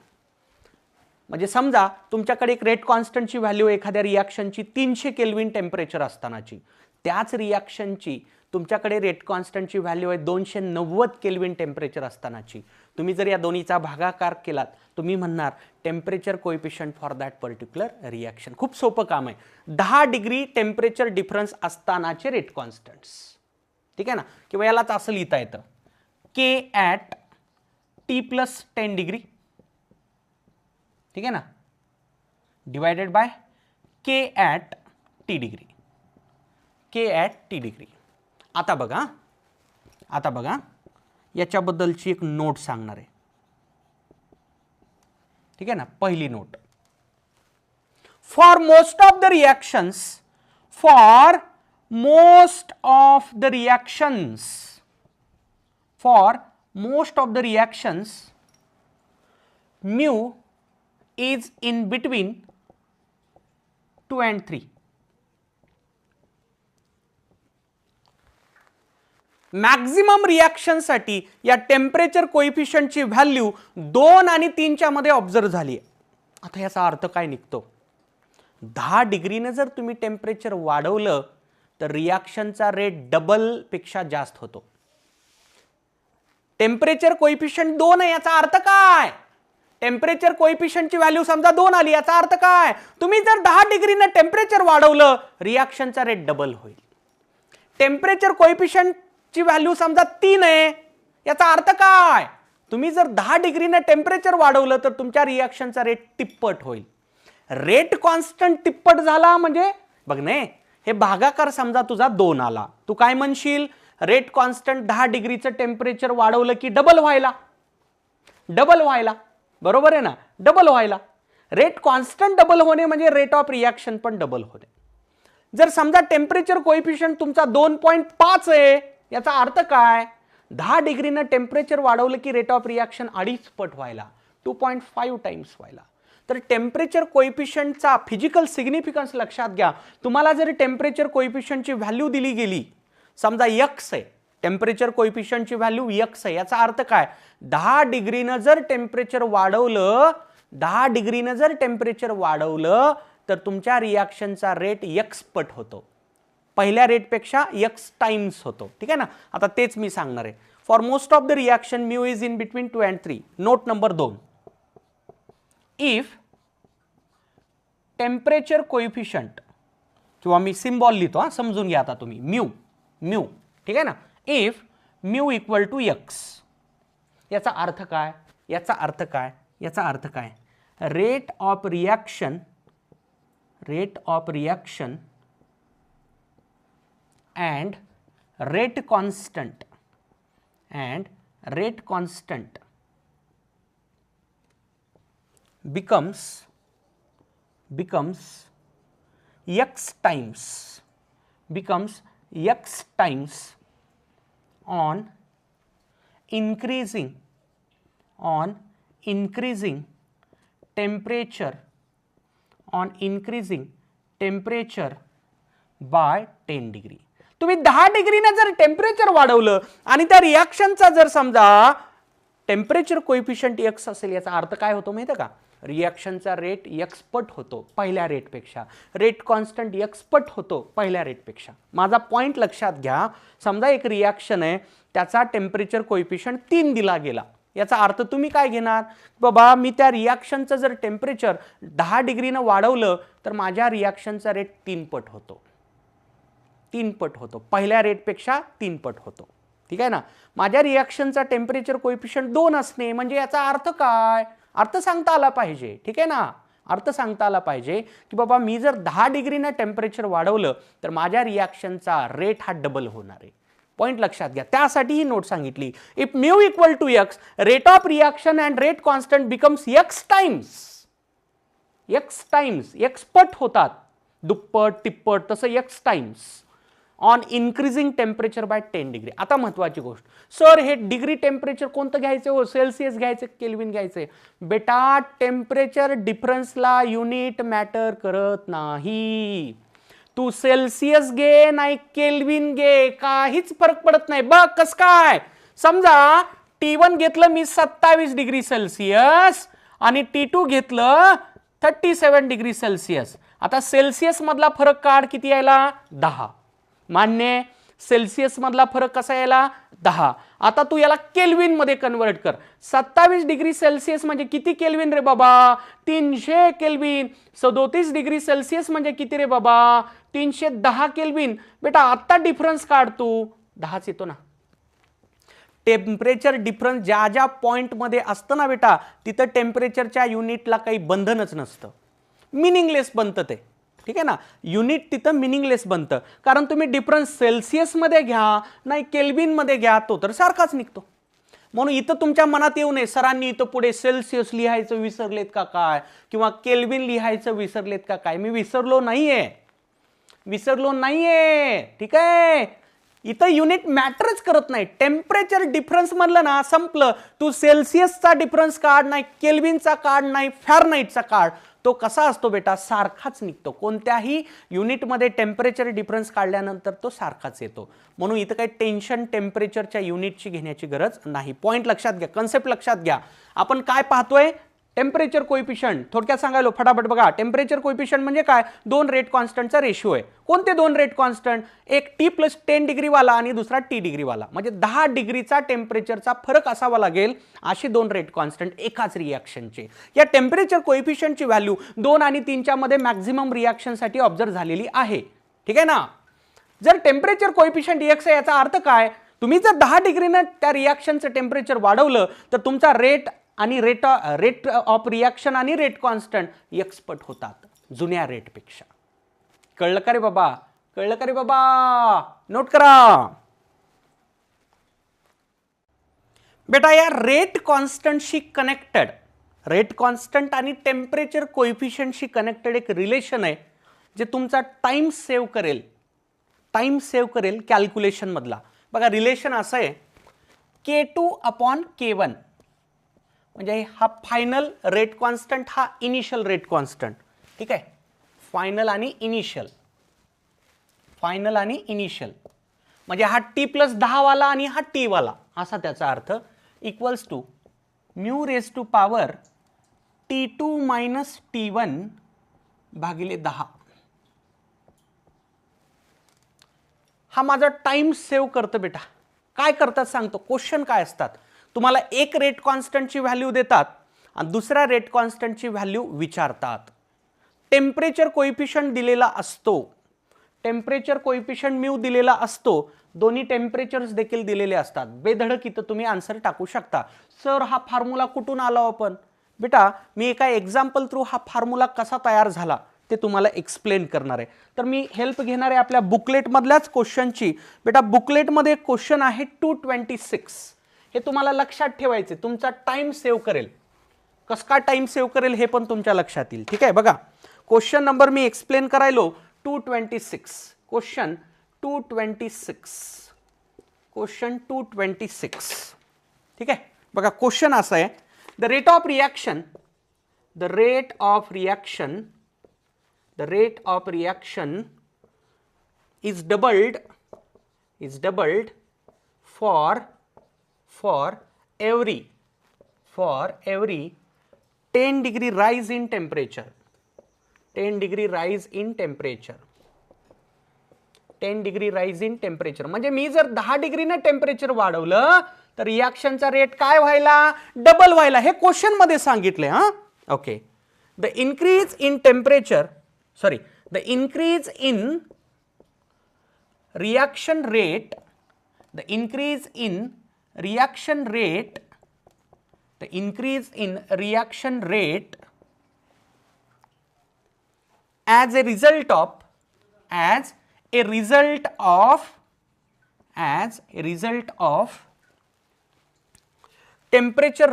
म्हणजे समजा तुमच्याकडे एक रेट कॉन्स्टंटची व्हॅल्यू एखाद्या रिॲक्शनची 300 केल्विन टेम्परेचर असतानाची, त्याच रिॲक्शनची तुमच्याकडे रेट कॉन्स्टंटची व्हॅल्यू आहे 290 केल्विन टेम्परेचर असतानाची. तुम्ही जर या दोन्हीचा भागाकार केलात तुम्ही म्हणणार temperature coefficient for that particular reaction. खूप सोपं काम आहे. 10 डिग्री टेम्परेचर डिफरन्स असतानाचे रेट कॉन्स्टंट्स. ठीक आहे ना, किंवा यालाच असं लिहिता येतं के ॲट टी प्लस 10 डिग्री, ठीक आहे ना, divided by K at T degree, K at T degree. आता बघा याच्याबद्दलची एक नोट सांगणार आहे, ठीक आहे ना. पहिली note, for most of the reactions mu is in between 2 and 3. Maximum रिॲक्शनसाठी या टेम्परेचर कोइफिशियंटची व्हॅल्यू 2 आणि 3च्या मध्ये ऑब्झर्व झाली आहे. आता याचा अर्थ काय निघतो, 10 डिग्रीने जर तुम्ही टेम्परेचर वाढवलं तर रिॲक्शनचा रेट डबल पेक्षा जास्त होतो. टेम्परेचर कोइफिशियंट 2 आहे, याचा अर्थ काय, टेम्परेचर कोइफिशियंटची व्हॅल्यू समजा 2 आली, याचा अर्थ काय, तुम्ही जर 10 डिग्रीने टेम्परेचर वाढवलं रिॲक्शनचा रेट डबल होईल. टेम्परेचर कोइफिशियंटची व्हॅल्यू समजा 3 आहे, याचा अर्थ काय, तुम्ही जर 10 डिग्रीने टेम्परेचर वाढवलं तर तुमच्या रिॲक्शनचा रेट तिप्पट होईल. रेट कॉन्स्टंट तिप्पट झाला म्हणजे बघ ने, हे भागाकार समजा तुझा 2 आला, तू काय म्हणशील, रेट कॉन्स्टंट 10 डिग्रीचं टेम्परेचर वाढवलं की डबल व्हायला, बरोबर आहे ना, डबल व्हायला. रेट कॉन्स्टंट डबल होणे म्हणजे रेट ऑफ रिॲक्शन पण डबल होणे. जर समजा टेम्परेचर कोइफिशियंट तुमचा 2.5 आहे, याचा अर्थ काय, 10 डिग्रीनं टेम्परेचर वाढवलं की रेट ऑफ रिॲक्शन 2.5 पट व्हायला, 2.5 टाइम्स व्हायला. तर टेम्परेचर कोइफिशियंटचा फिजिकल सिग्निफिकन्स लक्षात घ्या. तुम्हाला जर टेम्परेचर कोइफिशियंटची व्हॅल्यू दिली गेली, समजा x आहे, टेम्परेचर कोइफिशियंटची व्हॅल्यू x आहे, याचा अर्थ काय, 10 डिग्रीनं जर टेम्परेचर वाढवलं तर तुमच्या रिॲक्शनचा रेट x पट होतो, पहिल्या रेटपेक्षा x टाइम्स होतो, ठीक आहे ना. आता तेच मी सांगणार आहे. For most of the reaction mu is in between 2 and 3. Note number 2, if temperature coefficient, किंवा मी सिम्बॉल लिहितो, हा समजून घ्या आता तुम्ही, म्यू, ठीक आहे ना, if mu equal to x, याचा अर्थ काय, rate of reaction and rate constant becomes x times on increasing temperature by 10 degree. तुम्ही 10 डिग्रीने जर टेम्परेचर वाढवलं आणि त्या रिॲक्शनचा जर समजा टेम्परेचर कोइफिशियंट x असेल, याचा अर्थ काय होतो माहिती का, रिॲक्शनचा रेट x पट होतो पहिल्या रेटपेक्षा, रेट कॉन्स्टंट x पट होतो पहिल्या रेटपेक्षा. माझा पॉइंट लक्षात घ्या. समजा एक रिॲक्शन आहे, त्याचा टेम्परेचर कोइफिशियंट 3 दिला गेला, याचा अर्थ तुम्ही काय घेणार, बाबा मी त्या रिॲक्शनचं जर टेम्परेचर 10 डिग्रीनं वाढवलं तर माझ्या रिॲक्शनचा रेट 3 पट होतो, पहिल्या रेटपेक्षा 3 पट होतो, ठीक आहे ना. माझ्या रिॲक्शनचा टेम्परेचर कोइफिशियंट 2 असणे म्हणजे याचा अर्थ काय, अर्थ सांगता आला पाहिजे, ठीक आहे ना, अर्थ सांगता आला पाहिजे की बाबा मी जर 10 डिग्रीनं टेम्परेचर वाढवलं तर माझ्या रिॲक्शनचा रेट हा डबल होणार आहे. पॉइंट लक्षात घ्या, त्यासाठी ही नोट सांगितली. If mu equal to x, rate of reaction and rate constant becomes x times, x पट होतात, दुप्पट तिप्पट, तसं x times on increasing temperature by 10 degree. आता महत्वाची गोष्ट, सर हे डिग्री टेम्परेचर कोणतं घ्यायचं हो, सेल्सिअस घ्यायचं केल्विन घ्यायचं. बेटा टेम्परेचर डिफरन्सला युनिट मॅटर करत नाही, तू सेल्सिअस घे नाही केल्विन घे, काहीच फरक पडत नाही. बघ कस काय, समजा T1 घेतलं मी 27 डिग्री सेल्सिअस आणि T2 घेतलं 37 डिग्री सेल्सिअस. आता सेल्सिअस मधला फरक काढ, किती यायला, 10. मान्य, सेल्सिअस मधला फरक कसा यायला, 10. आता तू याला केल्विन मध्ये कन्वर्ट कर. 27 डिग्री सेल्सिअस म्हणजे किती केल्विन रे बाबा, 300 केल्विन. 37 डिग्री सेल्सिअस म्हणजे किती रे बाबा, 310 केल्विन. बेटा आता डिफरन्स काढ तू, 10च येतो ना. टेम्परेचर डिफरन्स ज्या ज्या पॉइंटमध्ये असतं ना बेटा, तिथं टेम्परेचरच्या युनिटला काही बंधनच नसतं, मिनिंगलेस बनतं ते. ठीक आहे ना, युनिट तिथं मिनिंगलेस बनतं, कारण तुम्ही डिफरन्स सेल्सिअसमध्ये घ्या नाही केल्विनमध्ये घ्या, तो तर सारखाच निघतो. म्हणून इथं तुमच्या मनात येऊ नये सरांनी इथं पुढे सेल्सिअस लिहायचं विसरलेत का काय, किंवा केल्विन लिहायचं विसरलेत का काय. मी विसरलो नाहीये. ठीक आहे, इथं युनिट मॅटरच करत नाही. टेम्परेचर डिफरन्स म्हणलं ना संपलं. तू सेल्सिअसचा डिफरन्स काढ नाही, केल्विनचा काढ नाही, फॅरनाईटचा काढ, तो कसा असतो बेटा, सारखाच निघतो. कोणत्याही युनिटमध्ये टेम्परेचर डिफरन्स काढल्यानंतर तो सारखाच येतो. म्हणून इथं काही टेन्शन टेम्परेचरच्या युनिटची घेण्याची गरज नाही. पॉईंट लक्षात घ्या, कन्सेप्ट लक्षात घ्या. आपण काय पाहतोय, टेम्परेचर कोएफिशियंट. थोडक्यात सांगायलो फटाफट बघा, टेम्परेचर कोएफिशियंट म्हणजे काय, दोन रेट कॉन्स्टंटचा रेशिओ आहे. कोणते दोन रेट कॉन्स्टंट, एक T+10 डिग्री वाला आणि दुसरा T डिग्री वाला, म्हणजे 10 डिग्रीचा टेम्परेचरचा फरक असावा लागेल. अशी दोन रेट कॉन्स्टंट एकाच रिॲक्शनचे. या टेम्परेचर कोएफिशियंटची व्हॅल्यू 2 आणि 3च्या मध्ये मॅक्झिमम रिॲक्शनसाठी ऑब्झर्व झालेली आहे. ठीक आहे ना. जर टेम्परेचर कोएफिशियंट x आहे, याचा अर्थ काय, तुम्ही जर 10 डिग्रीनं त्या रिॲक्शनचं टेम्परेचर वाढवलं तर तुमचा रेट आणि रेट ऑफ रिॲक्शन आणि रेट कॉन्स्टंट एक्सपट होतात जुन्या रेटपेक्षा. कळलं का रे बाबा, कळलं का रे बाबा, नोट करा बेटा. या रेट कॉन्स्टंटशी कनेक्टेड, रेट कॉन्स्टंट आणि टेम्परेचर कोएफिशियंटशी कनेक्टेड एक रिलेशन आहे जे तुमचा टाइम सेव्ह करेल कॅल्क्युलेशन मधला. बघा रिलेशन असं आहे, K2/K1 म्हणजे हा फायनल रेट कॉन्स्टंट, हा इनिशियल रेट कॉन्स्टंट. ठीक आहे, फायनल आणि इनिशियल म्हणजे हा T+10 वाला आणि हा T वाला, असा त्याचा अर्थ, equals to mu raise to power T2 - T1 भागिले 10. हा माझा टाइम सेव्ह करतं बेटा. काय करतात सांगतो, क्वेश्चन काय असतात, तुम्हाला एक रेट कॉन्स्टंटची व्हॅल्यू देतात आणि दुसऱ्या रेट कॉन्स्टंटची व्हॅल्यू विचारतात. टेम्परेचर कोएफिशियंट दिलेला असतो, टेम्परेचर कोएफिशियंट म्यू दिलेला असतो, दोन्ही टेम्परेचर्स देखील दिलेले असतात. बेधडक इथं तुम्ही आन्सर टाकू शकता. सर हा फॉर्म्युला कुठून आला आपण, बेटा मी एका एक्झाम्पल थ्रू हा फॉर्म्युला कसा तयार झाला ते तुम्हाला एक्सप्लेन करणार आहे. तर मी हेल्प घेणार आहे आपल्या बुकलेटमधल्याच क्वेश्चनची. बेटा बुकलेटमध्ये क्वेश्चन आहे 226. हे तुम्हाला लक्षात ठेवायचे, तुमचा टाइम सेव्ह करेल. कसं काय टाइम सेव्ह करेल हे पण तुमच्या लक्षात येईल. ठीक आहे, बघा क्वेश्चन नंबर मी एक्सप्लेन करायलो 226. क्वेश्चन 226. ठीक आहे, बघा क्वेश्चन असा आहे, the rate of reaction is doubled for every 10 degree rise in temperature. 10 degree rise in temperature म्हणजे मी जर 10 डिग्रीने टेम्परेचर वाढवलं तर रिॲक्शनचा रेट काय व्हायला, डबल व्हायला. हे क्वेश्चन मध्ये सांगितले. हा okay, the increase in reaction rate as a result of temperature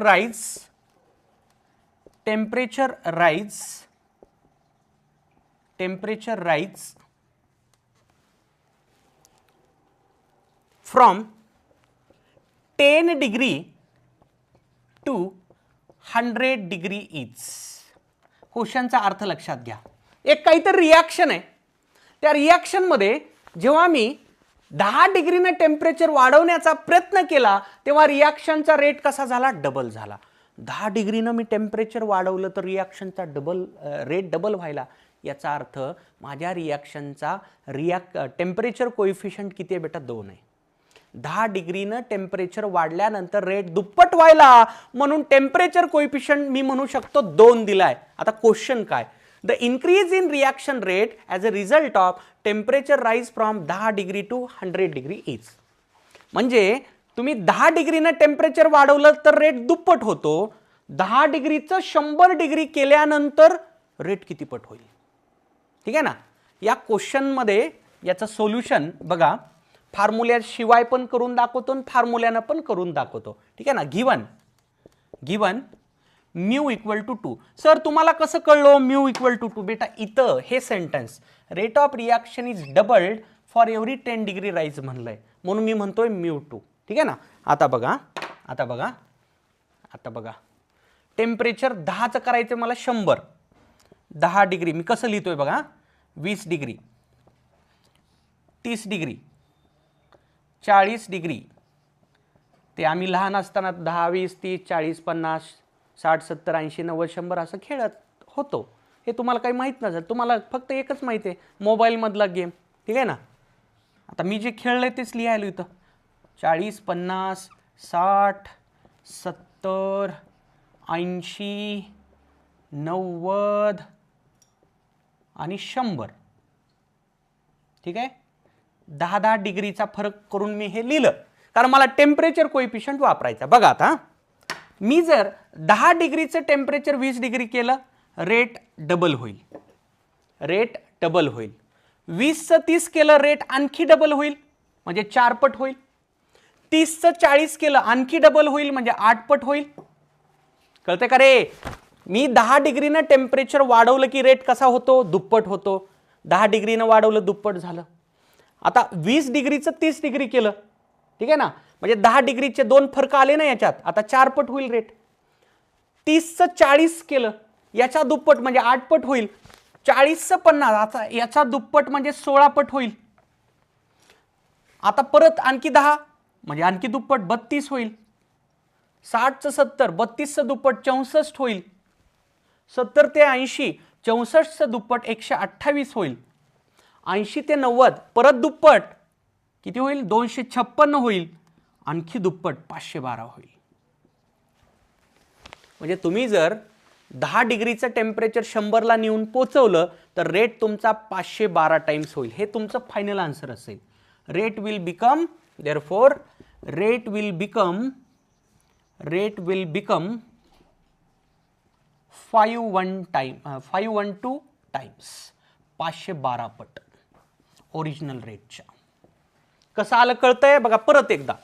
rise from 10 degree to 100 degree each. क्वेश्चनचा अर्थ लक्षात घ्या. एक काहीतरी रिॲक्शन आहे, त्या रिॲक्शन मध्ये जेव्हा मी 10 डिग्रीने टेम्परेचर वाढवण्याचा प्रयत्न केला तेव्हा रिॲक्शनचा रेट कसा झाला, डबल झाला. 10 डिग्रीनं मी टेम्परेचर वाढवलं तर रिॲक्शनचा रेट डबल व्हायला. याचा अर्थ माझ्या रिॲक्शनचा टेम्परेचर कोएफिशियंट किती आहे बेटा, 2 आहे. 10 डिग्रीनं टेम्परेचर वाढल्यानंतर रेट दुप्पट व्हायला, म्हणून टेम्परेचर कोएफिशियंट मी म्हणू शकतो 2 दिलाय. आता क्वेश्चन काय, the increase in reaction rate as a result of temperature rise from 10 degree to 100 degree is. म्हणजे तुम्ही 10 डिग्रीनं टेम्परेचर वाढवलं तर रेट दुप्पट होतो. 10 डिग्रीचं 100 डिग्री केल्यानंतर रेट किती पट होईल? ठीक आहे ना. या क्वेश्चनमध्ये याचं सोल्युशन बघा, फॉर्म्युल्याशिवाय पण करून दाखवतो आणि फॉर्म्युल्यानं पण करून दाखवतो. ठीक आहे ना. Given mu equal to 2. Sir तुम्हाला कसं कळलं म्यू इक्वल टू 2? बेटा इथं हे sentence rate of reaction is doubled for every 10 degree rise म्हणलंय, म्हणून मी म्हणतोय म्यू 2. ठीक आहे ना. आता बघा टेम्परेचर 10चं करायचं मला 100. 10 डिग्री मी कसं लिहितोय बघा, 20 डिग्री, 30 डिग्री, 40 डिग्री. ते आम्ही लहान असताना 10, 20, 30, 40, 50, 60, 70, 80, 90, 100 असं खेळत होतो. हे तुम्हाला काही माहीत नसेल, तुम्हाला फक्त एकच माहिती आहे, मोबाईलमधला गेम. ठीक आहे ना. आता मी जे खेळलंय तेच लिहायला इथं 40, 50, 60, 70, 80, 90 आणि 100. ठीक आहे. 10-10 डिग्रीचा फरक करून मी हे लिहिलं, कारण मला टेम्परेचर कोएफिशियंट वापरायचा. बघा आता मी जर 10 डिग्रीचं टेम्परेचर 20 डिग्री केलं, रेट डबल होईल. 20चं 30 केलं, रेट आणखी डबल होईल, म्हणजे 4 पट होईल. 30चं 40 केलं, आणखी डबल होईल, म्हणजे 8 पट होईल. कळतंय का रे? मी 10 डिग्रीनं टेम्परेचर वाढवलं की रेट कसा होतो? दुप्पट होतो. 10 डिग्रीनं वाढवलं, दुप्पट झालं. आता 20 डिग्रीचं 30 डिग्री केलं, ठीक आहे ना, म्हणजे 10 डिग्रीचे 2 फरक आले ना याच्यात, आता 4 पट होईल रेट. 30चं 40 केलं, याच्या दुप्पट म्हणजे 8 पट होईल. 40चं 50, आता याचा दुप्पट म्हणजे 16 पट होईल. आता परत आणखी 10 म्हणजे आणखी दुप्पट 32 होईल. 60चं 70, 32चं दुप्पट 64 होईल. 70 ते 80, 64चं दुप्पट 128 होईल. 80 ते 90 परत दुप्पट किती होईल? 256 होईल. आणखी दुप्पट 512 होईल. म्हणजे तुम्ही जर 10 डिग्रीचं टेम्परेचर 100ला नेऊन पोचवलं तर रेट तुमचा 512 टाइम्स होईल. हे तुमचं फायनल आन्सर असेल. Rate will become therefore rate will become 512 times, 512 पट ओरिजिनल रेटच्या. कसं आलं कळतंय? बघा परत एकदा,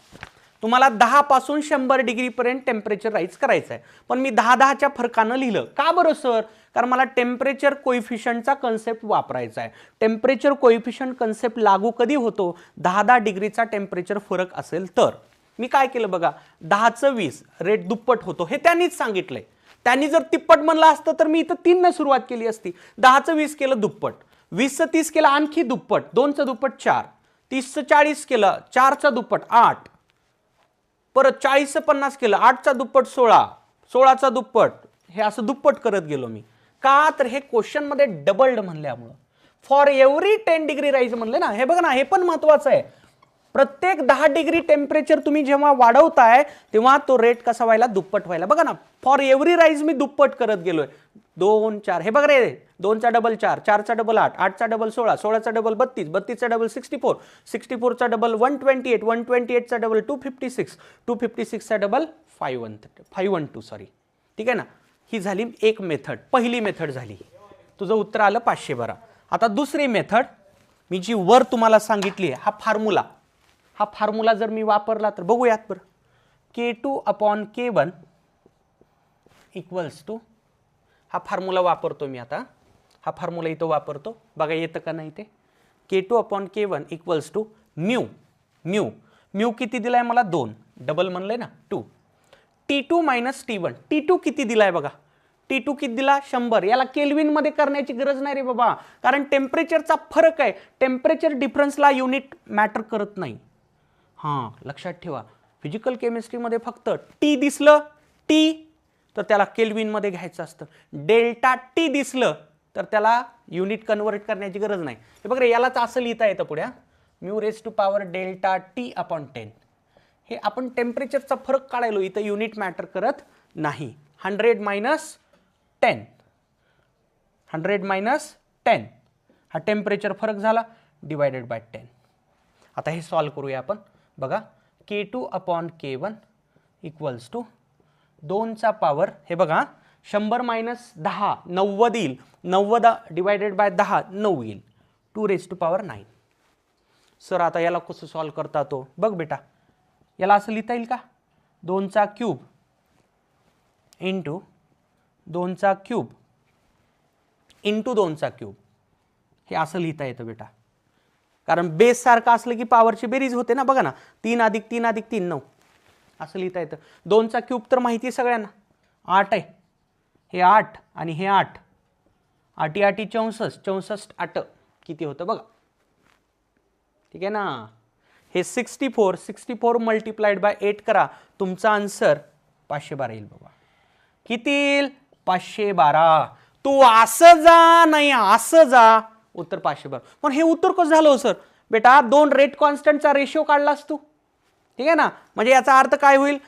तुम्हाला 10 पासून 100 डिग्री पर्यंत टेम्परेचर राईज करायचं आहे, पण मी 10-10च्या फरकानं लिहिलं. का बरं सर? कारण मला टेम्परेचर कोएफिशियंटचा कन्सेप्ट वापरायचा आहे. टेम्परेचर कोएफिशियंट कन्सेप्ट लागू कधी होतो? 10-10 डिग्रीचा टेम्परेचर फरक असेल तर. मी काय केलं बघा, 10चं 20 रेट दुप्पट होतो, हे त्यांनीच सांगितलंय. त्यांनी जर तिप्पट म्हणलं असतं तर मी इथं 3 सुरुवात केली असती. 10चं 20 केलं दुप्पट, 20चं 30 केलं आणखी दुप्पट, 2चं दुप्पट 4, 30चं 40 केलं, 4चा दुप्पट 8, परत 40चं 50 केलं, 8चा दुप्पट 16, 16चा दुप्पट, हे असं दुप्पट करत गेलो मी. का? तर हे क्वेश्चन मध्ये डबल्ड म्हणल्यामुळं. फॉर एव्हरी 10 डिग्री राईज म्हणले ना. हे बघा ना, हे पण महत्वाचं आहे. प्रत्येक 10 डिग्री टेम्परेचर तुम्ही जेव्हा वाढवताय तेव्हा तो रेट कसा व्हायला? दुप्पट व्हायला. बघा ना, फॉर एव्हरी राईज मी दुप्पट करत गेलोय. 2, 4, हे बघ रे, 2चा डबल 4, 4चा डबल 8, 8चा डबल 16, 16चा डबल 32, 32चा डबल 64, 64चा डबल 128, 128चा डबल 256, 256चा डबल 512 सॉरी. ठीक आहे ना. ही झाली एक मेथड, पहिली मेथड झाली. तुझं उत्तर आलं 512. आता दुसरी मेथड मी जी वर तुम्हाला सांगितली आहे, हा फॉर्म्युला जर मी वापरला तर बघूयात बरं. K2/K1 इक्वल्स टू, हा फॉर्म्युला वापरतो मी आता. हा फॉर्म्युला इथं वापरतो, बघा येतं का नाही ते. K2/K1 इक्वल्स टू म्यू किती दिलाय मला? 2, डबल म्हणलंय ना 2. T2 मायनस T1, T2 किती दिलाय बघा. T2 किती दिला? 100. याला केल्विन मध्ये करण्याची गरज नाही रे बाबा, कारण टेम्परेचरचा फरक आहे. टेम्परेचर डिफरन्सला युनिट मॅटर करत नाही. हां, लक्षात ठेवा. फिजिकल केमिस्ट्रीमध्ये फक्त टी दिसलं तर त्याला केल्विनमध्ये घ्यायचं असतं. डेल्टा टी दिसलं तर त्याला युनिट कन्वर्ट करण्याची गरज नाही. हे बघ रे, यालाच असं लिहिता येतं पुढे, mu raise to power delta T upon 10. हे आपण टेम्परेचरचा फरक काढायलो, इथं युनिट मॅटर करत नाही. 100 मायनस 10, 100 मायनस 10 हा टेम्परेचर फरक झाला, डिवायडेड बाय 10. आता हे सॉल्व करूया आपण. बघा, K2 upon K1 equals to 2चा पॉवर, हे बघा 100 मायनस 10 90 येईल, 90 डिवायडेड बाय 10 9 येईल, 2⁹9. सर आता याला कसं सॉल्व करता तो बघ बेटा, याला असं लिहिता येईल का, 2चा क्यूब इंटू 2चा क्यूब इंटू 2चा क्यूब, हे असं लिहिता येतं बेटा, कारण बेस सारखं असलं की पॉवरची बेरीज होते ना. बघा ना, 3 अधिक 3 अधिक 3 9 असं लिहिता येतं. 2चा क्यूब तर माहिती आहे सगळ्यांना 8 आहे, हे 8 आणि हे 8, 8 8 64 64 8 किती होतं बघा, ठीक आहे ना. हे 64 मल्टिप्लाइड बाय 8 करा, तुमचा आन्सर 512 येईल बाबा. किती येईल, 512. तू असं जा नाही असं जा, उत्तर 512. पण हे उत्तर कसं झालं सर, बेटा 2 रेट कॉन्स्टंटचा रेशिओ काढलास तू, ठीक आहे ना. म्हणजे याचा अर्थ काय होईल,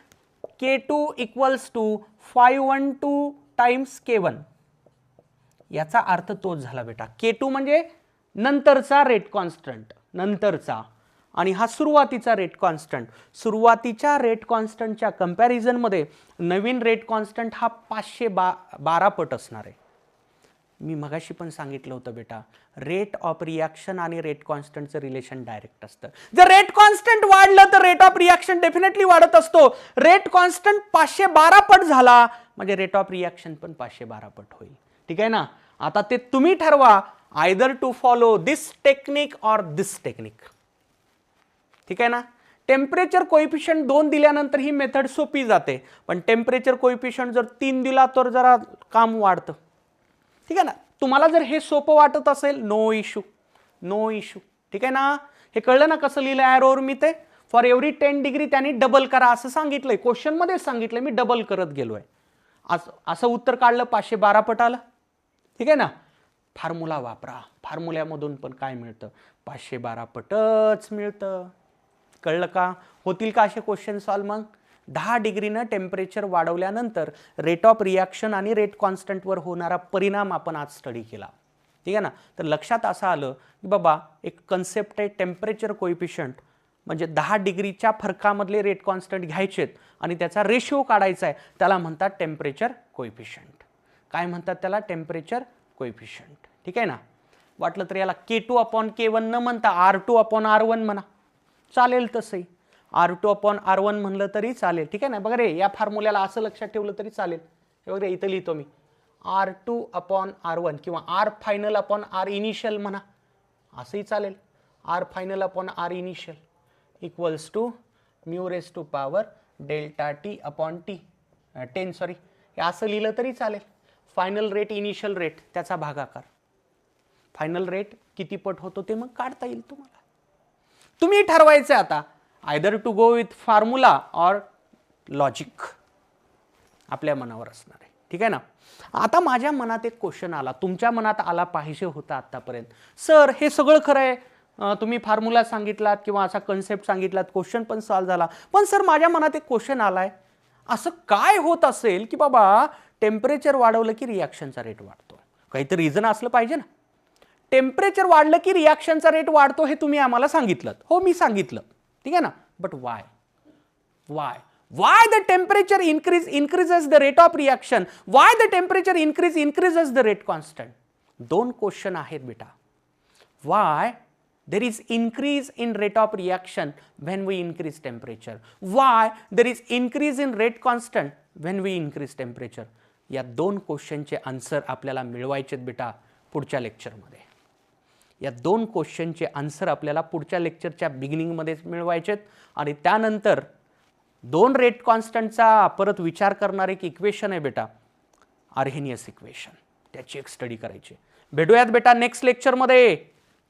K2 equals to 512 times K1, याचा अर्थ तोच झाला बेटा. K2 म्हणजे नंतरचा रेट कॉन्स्टंट, नंतरचा, आणि हा सुरुवातीचा रेट कॉन्स्टंट. सुरुवातीच्या रेट कॉन्स्टंटच्या कंपॅरिझनमध्ये नवीन रेट कॉन्स्टंट हा 512 पट असणार आहे. मी मगाशी पण सांगितलं होतं बेटा, रेट ऑफ रिॲक्शन आणि रेट कॉन्स्टंटचं रिलेशन डायरेक्ट असतं. जर रेट कॉन्स्टंट वाढलं तर रेट ऑफ रिॲक्शन डेफिनेटली वाढत असतो. रेट कॉन्स्टंट 512 पट झाला म्हणजे रेट ऑफ रिॲक्शन पण 512 पट होईल, ठीक आहे ना. आता ते तुम्ही ठरवा, either to follow this technique और दिस टेक्निक, ठीक आहे ना. टेम्परेचर कोइफिशियंट 2 दिल्यानंतर ही मेथड सोपी जाते, पण टेम्परेचर कोइफिशियंट जर 3 दिला तर जरा काम वाढतं, ठीक आहे ना. तुम्हाला जर हे सोपं वाटत असेल, नो इश्यू, नो इश्यू, ठीक आहे ना. हे कळलं ना कसं लिहिलं ॲरोवर मी, ते फॉर एव्हरी 10 डिग्री त्यांनी डबल करा असं सांगितलंय, क्वेश्चन मध्ये सांगितलंय, मी डबल करत गेलोय. असं उत्तर काढलं, 512 पट आलं, ठीक आहे ना. फॉर्म्युला वापरा, फॉर्म्युल्यामधून पण काय मिळतं, 512 पटच मिळतं. कळलं का, होतील का असे क्वेश्चन सॉल्व. मग 10 डिग्रीनं टेम्परेचर वाढवल्यानंतर रेट ऑफ रिॲक्शन आणि रेट कॉन्स्टंटवर होणारा परिणाम आपण आज स्टडी केला, ठीक आहे ना. तर लक्षात असं आलं की बाबा एक कन्सेप्ट आहे टेम्परेचर कोइफिशियंट, म्हणजे 10 डिग्रीच्या फरकामधले रेट कॉन्स्टंट घ्यायचेत आणि त्याचा रेशिओ काढायचा आहे, त्याला म्हणतात टेम्परेचर कोइफिशियंट. काय म्हणतात त्याला, टेम्परेचर कोइफिशियंट, ठीक आहे ना. वाटलं तर याला K2 अपॉन K1 न म्हणता R2 अपॉन R1 म्हणा, चालेल तसंही. R2 अपॉन R1 म्हणलं तरी चालेल, ठीक आहे ना. बघा रे, या फॉर्म्युल्याला असं लक्षात ठेवलं तरी चालेल. हे बघा इथं लिहितो मी, R2 अपॉन R1 किंवा R final upon R initial म्हणा, असंही चालेल. R final upon R initial equals to mu raise to power delta T upon T 10 sorry, हे असं लिहिलं तरी चालेल. फायनल रेट इनिशियल रेट त्याचा भागाकार, फायनल रेट किती पट होतो ते मग काढता येईल तुम्हाला. तुम्ही ठरवायचं आता, either to go with formula और लॉजिक, आपल्या मनावर असणार आहे, ठीक आहे ना. आता माझ्या मनात एक क्वेश्चन आला, तुमच्या मनात आला पाहिजे होता आतापर्यंत, सर हे सगळं खरं आहे, तुम्ही फॉर्म्युला सांगितलात किंवा असा कन्सेप्ट सांगितलात, क्वेश्चन पण सॉल्व झाला, पण सर माझ्या मनात एक क्वेश्चन आलाय, असं काय होत असेल की बाबा टेम्परेचर वाढवलं की रिॲक्शनचा रेट वाढतो, काहीतरी रिझन असलं पाहिजे ना. टेम्परेचर वाढलं की रिॲक्शनचा रेट वाढतो हे तुम्ही आम्हाला सांगितलं, हो मी सांगितलं, ठीक आहे ना. But why the temperature increases the rate of reaction, why the temperature increases the rate constant. दोन क्वेश्चन आहेत बेटा. Why there is increase in rate of reaction when we increase temperature, why there is increase in rate constant when we increase temperature. या दोन क्वेश्चनचे answer आपल्याला मिळवायचे बेटा पुढच्या लेक्चरमध्ये. या दोन क्वेश्चनचे आन्सर आपल्याला पुढच्या लेक्चरच्या बिगिनिंगमध्येच मिळवायचेत आणि त्यानंतर दोन रेट कॉन्स्टंटचा परत विचार करणारे एक इक्वेशन आहे बेटा, आर्हेनियस इक्वेशन, त्याची एक स्टडी करायची. भेटूयात बेटा नेक्स्ट लेक्चरमध्ये,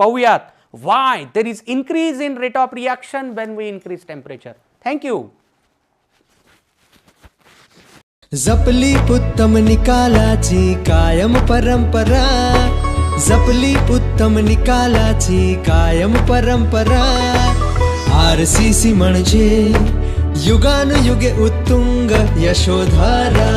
पाहूयात why there is increase in rate of reaction when we increase temperature. Thank you. जपली उत्तम निकालाची कायम परंपरा, जपली उत्तम निकालाची कायम परंपरा. RCC म्हणजे युगानुयुगे उत्तुंग यशोधारा.